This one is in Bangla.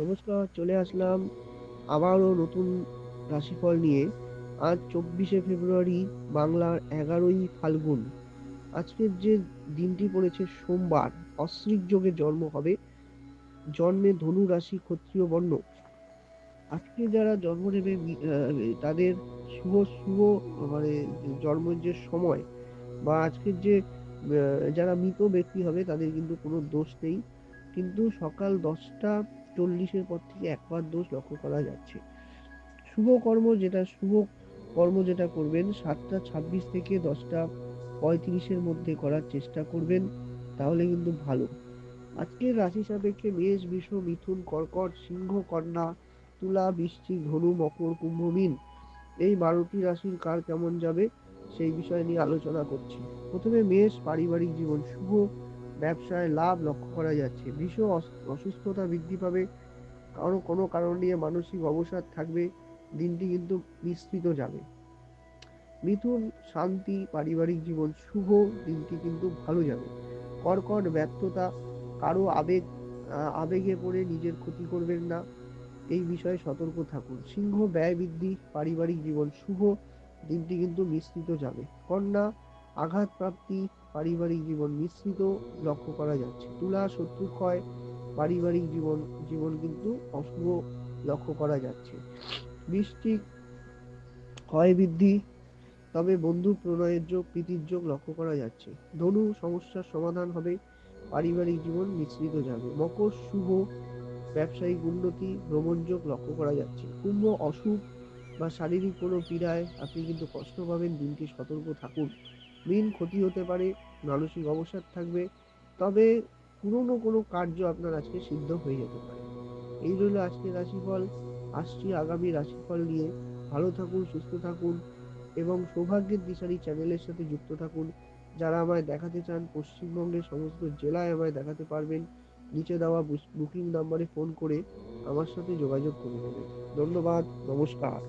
নমস্কার, চলে আসলাম আবারও নতুন রাশিফল নিয়ে। আজ 24শে ফেব্রুয়ারি, বাংলার 11ই ফাল্গুন। আজকের যে দিনটি পড়েছে সোমবার, অশ্বিক যোগে জন্ম হবে। জন্মে ধনু রাশি, ক্ষত্রিয় বর্ণ। আজকে যারা জন্ম নেবে তাদের শুভ শুভ মানে জন্মের যে সময় বা আজকের যে যারা মৃত ব্যক্তি হবে তাদের কিন্তু কোনো দোষ নেই, কিন্তু সকাল 10টা 40-এর পর থেকে একবার দোষ লক্ষ্য করা যাচ্ছে। শুভ কর্ম যেটা করবেন 7টা 26 থেকে 10টা 35-এর মধ্যে করার চেষ্টা করবেন, তাহলে কিন্তু ভালো। আজকের রাশি সাপেক্ষে মেষ, বৃষ, মিথুন, কর্কট, সিংহ, কন্যা, তুলা, বৃশ্চিক, ধনু, মকর, কুম্ভ, মীন, এই 12টি রাশির কার কেমন যাবে সেই বিষয় নিয়ে আলোচনা করছি। প্রথমে মেষ, পারিবারিক জীবন শুভ, ব্যবসায় লাভ লক্ষ্য করা যাচ্ছে। বৃষ, অসুস্থতা বৃদ্ধি পাবে, কোনো কারণ নিয়ে মানসিক অবসাদ থাকবে, দিনটি কিন্তু মিশ্রিত যাবে। মিথুন, শান্তি, পারিবারিক জীবন শুভ, দিনটি কিন্তু ভালো যাবে। কর্কট, ব্যর্থতা, কারো আবেগে পড়ে নিজের ক্ষতি করবেন না, এই বিষয়ে সতর্ক থাকুন। সিংহ, ব্যয় বৃদ্ধি, পারিবারিক জীবন শুভ, দিনটি কিন্তু মিশ্রিত যাবে। কন্যা, আঘাত প্রাপ্তি, পারিবারিক জীবন মিশ্রিত লক্ষ্য করা যাচ্ছে। তুলা, শত্রু ক্ষয়, পারিবারিক জীবন কিন্তু অশুভ লক্ষ্য করা যাচ্ছে। বৃশ্চিক, ক্ষয় বৃদ্ধি, তবে বন্ধু প্রণয়ের যোগ, প্রীতির যোগ লক্ষ্য করা যাচ্ছে। ধনু, সমস্যার সমাধান হবে, পারিবারিক জীবন মিশ্রিত যাবে। মকর, শুভ, ব্যবসায়িক উন্নতি, ভ্রমণ যোগ লক্ষ্য করা যাচ্ছে। কুম্ভ, অসুখ বা শারীরিক কোনো পীড়ায় আপনি কিন্তু কষ্ট পাবেন, দিনটি সতর্ক থাকুন। মীন, ক্ষতি হতে পারে, মানসিক অবসাদ থাকবে, তবে পুরনো কোনো কার্য আপনার আজকে সিদ্ধ হয়ে যেতে পারে। এই রইল আজকের রাশিফল। আসছি আগামী রাশিফল নিয়ে। ভালো থাকুন, সুস্থ থাকুন এবং সৌভাগ্যের দিশারি চ্যানেলের সাথে যুক্ত থাকুন। যারা আমায় দেখাতে চান, পশ্চিমবঙ্গের সমস্ত জেলায় আমায় দেখাতে পারবেন। নিচে দেওয়া বুকিং নাম্বারে ফোন করে আমার সাথে যোগাযোগ করে নেবেন। ধন্যবাদ, নমস্কার।